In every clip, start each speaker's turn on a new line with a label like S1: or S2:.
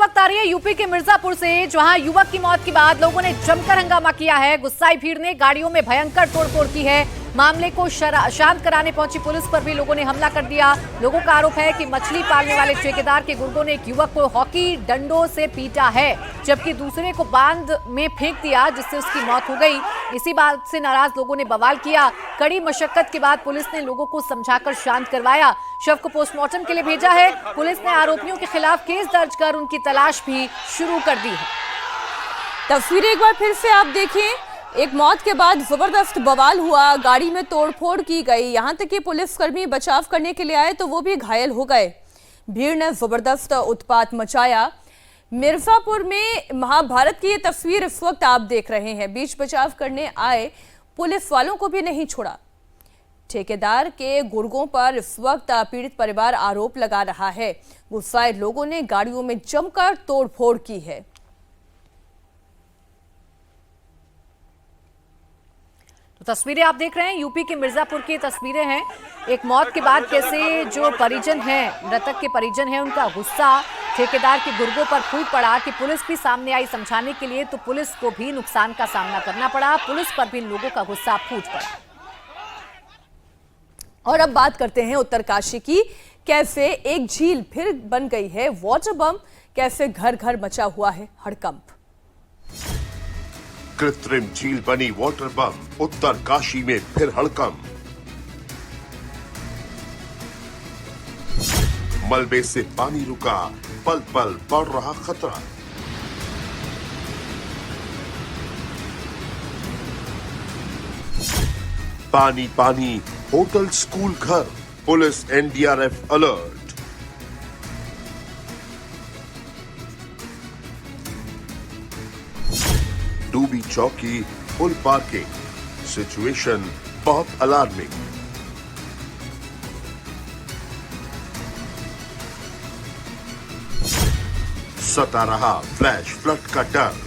S1: वक्त आ रही है यूपी के मिर्जापुर से, जहां युवक की मौत के बाद लोगों ने जमकर हंगामा किया है। गुस्साई भीड़ ने गाड़ियों में भयंकर तोड़फोड़ की है। मामले को शांत कराने पहुंची पुलिस पर भी लोगों ने हमला कर दिया। लोगों का आरोप है कि मछली पालने वाले ठेकेदार के गुर्गों ने एक युवक को हॉकी डंडों से पीटा है, जबकि दूसरे को बांध में फेंक दिया, जिससे उसकी मौत हो गई। इसी बात से नाराज लोगों ने बवाल किया। कड़ी मशक्कत के बाद पुलिस ने लोगों को समझाकर शांत करवाया। शव को पोस्टमार्टम के लिए भेजा है। पुलिस ने आरोपियों के खिलाफ केस दर्ज कर उनकी तलाश भी शुरू कर दी है।
S2: तस्वीरें एक बार फिर से आप देखें। एक मौत के बाद जबरदस्त बवाल हुआ, गाड़ी में तोड़फोड़ की गई, यहां तक कि पुलिसकर्मी बचाव करने के लिए आए तो वो भी घायल हो गए। भीड़ ने जबरदस्त उत्पात मचाया। मिर्जापुर में महाभारत की ये तस्वीर इस वक्त आप देख रहे हैं। बीच बचाव करने आए पुलिस वालों को भी नहीं छोड़ा। ठेकेदार के गुर्गों पर इस वक्त पीड़ित परिवार आरोप लगा रहा है। गुस्साए लोगों ने गाड़ियों में जमकर तोड़फोड़ की है।
S1: तो तस्वीरें आप देख रहे हैं, यूपी के मिर्जापुर की तस्वीरें हैं। एक मौत के बाद कैसे जो परिजन हैं, मृतक के परिजन हैं, उनका गुस्सा ठेकेदार के गुर्गों पर फूट पड़ा कि पुलिस भी सामने आई समझाने के लिए, तो पुलिस को भी नुकसान का सामना करना पड़ा। पुलिस पर भी लोगों का गुस्सा फूट पड़ा।
S2: और अब बात करते हैं उत्तरकाशी की। कैसे एक झील फिर बन गई है वाटर बम, कैसे घर घर मचा हुआ है हड़कंप।
S3: कृत्रिम झील बनी वाटर बम, उत्तरकाशी में फिर हड़कंप। मलबे से पानी रुका, पल पल बढ़ रहा खतरा। पानी पानी होटल, स्कूल, घर, पुलिस एनडीआरएफ अलर्ट। डूबी चौकी, फुल पार्किंग, सिचुएशन बहुत अलार्मिंग। सता रहा फ्लैश फ्लड का डर,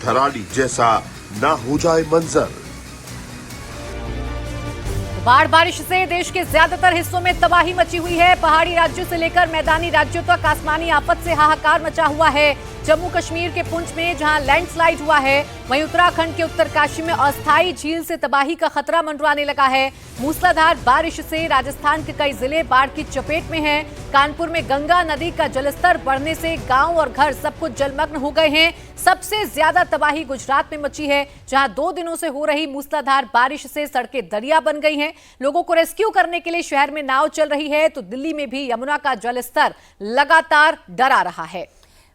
S3: धराली जैसा ना हो जाए मंजर।
S1: बाढ़ बारिश से देश के ज्यादातर हिस्सों में तबाही मची हुई है। पहाड़ी राज्यों से लेकर मैदानी राज्यों तक आसमानी आफत से हाहाकार मचा हुआ है। जम्मू कश्मीर के पुंछ में जहां लैंडस्लाइड हुआ है, वहीं उत्तराखंड के उत्तरकाशी में अस्थायी झील से तबाही का खतरा मंडराने लगा है। मूसलाधार बारिश से राजस्थान के कई जिले बाढ़ की चपेट में हैं। कानपुर में गंगा नदी का जलस्तर बढ़ने से गांव और घर सब कुछ जलमग्न हो गए हैं। सबसे ज्यादा तबाही गुजरात में मची है, जहां 2 दिनों से हो रही मूसलाधार बारिश से सड़कें दरिया बन गई हैं। लोगों को रेस्क्यू करने के लिए शहर में नाव चल रही है, तो दिल्ली में भी यमुना का जलस्तर लगातार डरा रहा है।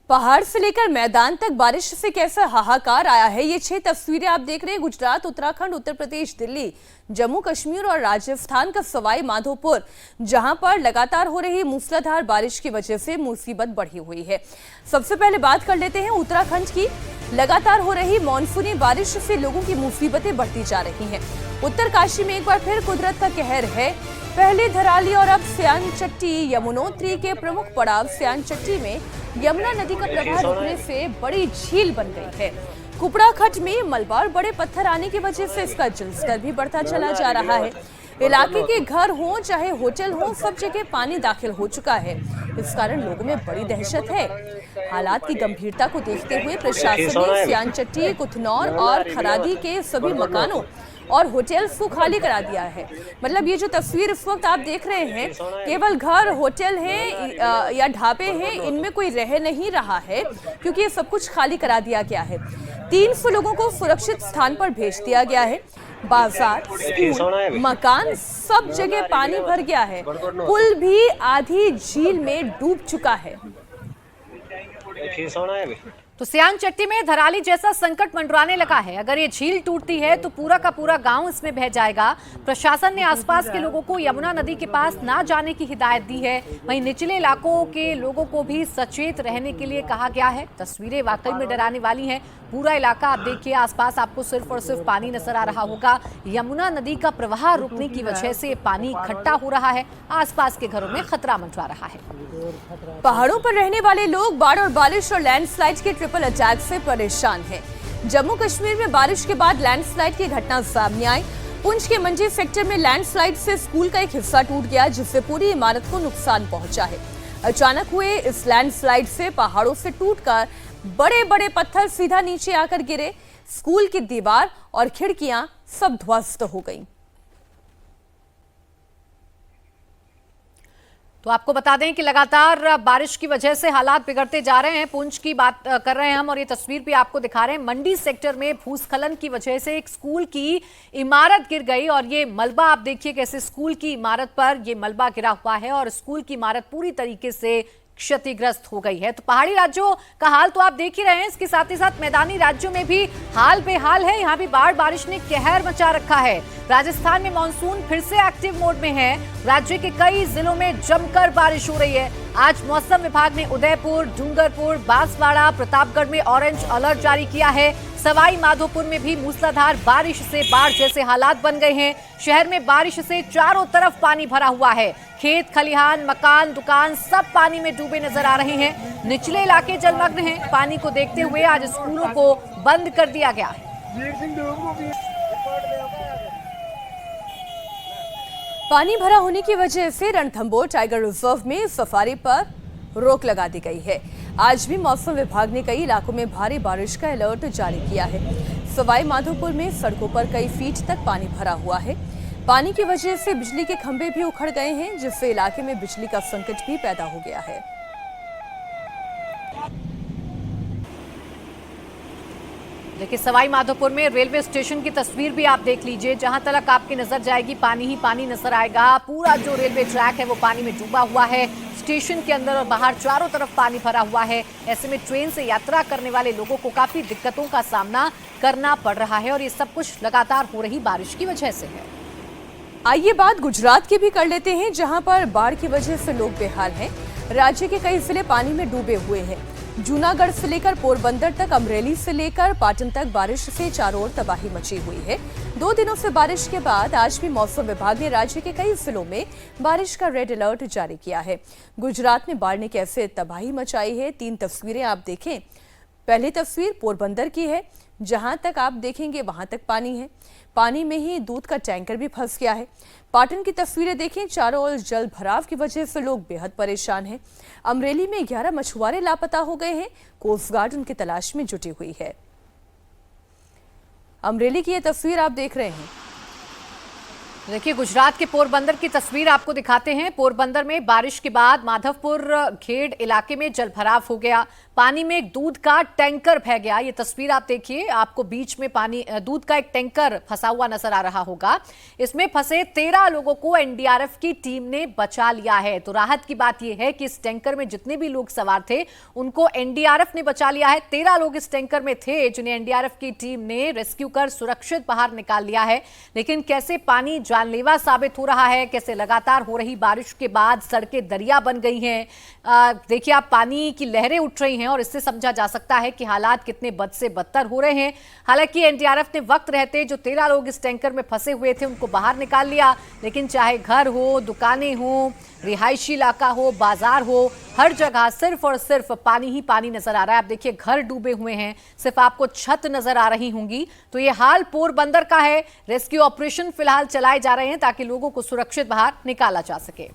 S2: पहाड़ से लेकर मैदान तक बारिश से कैसा हाहाकार आया है। ये 6 तस्वीरें आप देख रहे हैं। गुजरात, उत्तराखंड, उत्तर प्रदेश, दिल्ली, जम्मू कश्मीर और राजस्थान का सवाई माधोपुर, जहां पर लगातार हो रही मूसलाधार बारिश की वजह से मुसीबत बढ़ी हुई है। सबसे पहले बात कर लेते हैं उत्तराखंड की। लगातार हो रही मानसूनी बारिश से लोगों की मुसीबतें बढ़ती जा रही हैं। उत्तरकाशी में एक बार फिर कुदरत का कहर है। पहले धराली और अब स्यानचट्टी। यमुनोत्री के प्रमुख पड़ाव स्यानचट्टी में यमुना नदी का प्रवाह रुकने से बड़ी झील बन गई है। कुपड़ाखट में मलबा और बड़े पत्थर आने की वजह से इसका जलस्तर भी बढ़ता चला जा रहा है। इलाके के घर हो चाहे होटल हो, सब जगह पानी दाखिल हो चुका है। इस कारण लोगों में बड़ी दहशत है। हालात की गंभीरता को देखते हुए प्रशासन ने स्यानचट्टी, कुथनौर और खरादी के सभी मकानों और होटल्स को खाली करा दिया है। मतलब ये जो तस्वीर इस वक्त आप देख रहे हैं, केवल घर, होटल हैं या ढाबे हैं, इनमें कोई रह नहीं रहा है, क्योंकि ये सब कुछ खाली करा दिया गया है। 300 लोगों को सुरक्षित स्थान पर भेज दिया गया है। बाजार, स्कूल, मकान, सब जगह पानी भर गया है। पुल भी आधी झील में डूब चुका है।
S1: तो स्यानचट्टी में धराली जैसा संकट मंडराने लगा है। अगर ये झील टूटती है तो पूरा का पूरा गांव इसमें बह जाएगा। प्रशासन ने आसपास के लोगों को यमुना नदी के पास ना जाने की हिदायत दी है। वहीं निचले इलाकों के लोगों को भी सचेत रहने के लिए कहा गया है। तस्वीरें वाकई में डराने वाली हैं। पूरा इलाका आप देखिए, आसपास आपको सिर्फ और सिर्फ पानी नजर आ रहा होगा। यमुना नदी का प्रवाह रुकने की वजह से पानी इकट्ठा हो रहा है। आसपास के घरों में खतरा मंडरा रहा है।
S2: पहाड़ों पर रहने वाले लोग बाढ़ और बारिश और लैंडस्लाइड के ट्रिपल अटैक से परेशान हैं। जम्मू कश्मीर में बारिश के बाद लैंडस्लाइड की घटना सामने आई। पुंछ के मंडी सेक्टर में लैंडस्लाइड से स्कूल का एक हिस्सा टूट गया, जिससे पूरी इमारत को नुकसान पहुंचा है। अचानक हुए इस लैंडस्लाइड से पहाड़ों से टूटकर बड़े बड़े पत्थर सीधा नीचे आकर गिरे। स्कूल की दीवार और खिड़कियां सब ध्वस्त हो गईं।
S1: तो आपको बता दें कि लगातार बारिश की वजह से हालात बिगड़ते जा रहे हैं। पुंछ की बात कर रहे हैं हम और ये तस्वीर भी आपको दिखा रहे हैं। मंडी सेक्टर में भूस्खलन की वजह से एक स्कूल की इमारत गिर गई और ये मलबा आप देखिए कैसे स्कूल की इमारत पर ये मलबा गिरा हुआ है और स्कूल की इमारत पूरी तरीके से क्षतिग्रस्त हो गई है। तो पहाड़ी राज्यों का हाल तो आप देख ही रहे हैं, इसके साथ ही साथ मैदानी राज्यों में भी हाल बेहाल है। यहाँ भी बाढ़ बारिश ने कहर मचा रखा है। राजस्थान में मानसून फिर से एक्टिव मोड में है। राज्य के कई जिलों में जमकर बारिश हो रही है। आज मौसम विभाग ने उदयपुर, डूंगरपुर, बांसवाड़ा, प्रतापगढ़ में ऑरेंज अलर्ट जारी किया है। सवाई माधोपुर में भी मूसलाधार बारिश से बाढ़ जैसे हालात बन गए हैं। शहर में बारिश से चारों तरफ पानी भरा हुआ है। खेत, खलिहान, मकान, दुकान सब पानी में डूबे नजर आ रहे हैं। निचले इलाके जलमग्न हैं। पानी को देखते हुए आज स्कूलों को बंद कर दिया गया है।
S2: पानी भरा होने की वजह से रणथंभौर टाइगर रिजर्व में सफारी पर रोक लगा दी गई है। आज भी मौसम विभाग ने कई इलाकों में भारी बारिश का अलर्ट जारी किया है। सवाई माधोपुर में सड़कों पर कई फीट तक पानी भरा हुआ है। पानी की वजह से बिजली के खंभे भी उखड़ गए हैं, जिससे इलाके में बिजली का संकट भी पैदा हो गया है।
S1: देखिए सवाई माधोपुर में रेलवे स्टेशन की तस्वीर भी आप देख लीजिए। जहां तक आपकी नजर जाएगी पानी ही पानी नजर आएगा। पूरा जो रेलवे ट्रैक है वो पानी में डूबा हुआ है। स्टेशन के अंदर और बाहर चारों तरफ पानी भरा हुआ है। ऐसे में ट्रेन से यात्रा करने वाले लोगों को काफी दिक्कतों का सामना करना पड़ रहा है और ये सब कुछ लगातार हो रही बारिश की वजह से है।
S2: आइए बात गुजरात की भी कर लेते हैं, जहां पर बाढ़ की वजह से लोग बेहाल हैं। राज्य के कई जिले पानी में डूबे हुए हैं। जूनागढ़ से लेकर पोरबंदर तक, अमरेली से लेकर पाटन तक बारिश से चारों ओर तबाही मची हुई है। 2 दिनों से बारिश के बाद आज भी मौसम विभाग ने राज्य के कई जिलों में बारिश का रेड अलर्ट जारी किया है। गुजरात में बाढ़ ने कैसे तबाही मचाई है, 3 तस्वीरें आप देखें। पहली तस्वीर पोरबंदर की है। जहां तक आप देखेंगे वहां तक पानी है। पानी में ही दूध का टैंकर भी फंस गया है। पाटन की तस्वीरें देखें, चारों ओर जल भराव की वजह से लोग बेहद परेशान हैं। अमरेली में 11 मछुआरे लापता हो गए हैं। कोस्ट गार्ड उनकी तलाश में जुटी हुई है। अमरेली की यह तस्वीर आप देख रहे हैं।
S1: देखिए गुजरात के पोरबंदर की तस्वीर आपको दिखाते हैं। पोरबंदर में बारिश के बाद माधवपुर खेड़ इलाके में जलभराव हो गया। पानी में एक दूध का टैंकर बह गया। ये तस्वीर आप देखिए, आपको बीच में पानी दूध का एक टैंकर फंसा हुआ नजर आ रहा होगा। इसमें फंसे 13 लोगों को एनडीआरएफ की टीम ने बचा लिया है। तो राहत की बात यह है कि इस टैंकर में जितने भी लोग सवार थे उनको एनडीआरएफ ने बचा लिया है। 13 लोग इस टैंकर में थे जिन्हें एनडीआरएफ की टीम ने रेस्क्यू कर सुरक्षित बाहर निकाल लिया है। लेकिन कैसे पानी जानलेवा साबित हो रहा है, कैसे लगातार हो रही बारिश के बाद सड़कें दरिया बन गई हैं। देखिए आप पानी की लहरें उठ रही हैं और इससे समझा जा सकता है कि हालात कितने बद से बदतर हो रहे हैं। हालांकि एनडीआरएफ ने वक्त रहते जो 13 लोग इस टैंकर में फंसे हुए थे उनको बाहर निकाल लिया। लेकिन चाहे घर हो, दुकानें हो, रिहायशी इलाका हो, बाजार हो, हर जगह सिर्फ और सिर्फ पानी ही पानी नजर आ रहा है। आप देखिए घर डूबे हुए हैं, सिर्फ आपको छत नजर आ रही होंगी। तो ये हाल पोरबंदर का है। रेस्क्यू ऑपरेशन फिलहाल चलाए जा रहे हैं ताकि लोगों को सुरक्षित बाहर निकाला जा सके।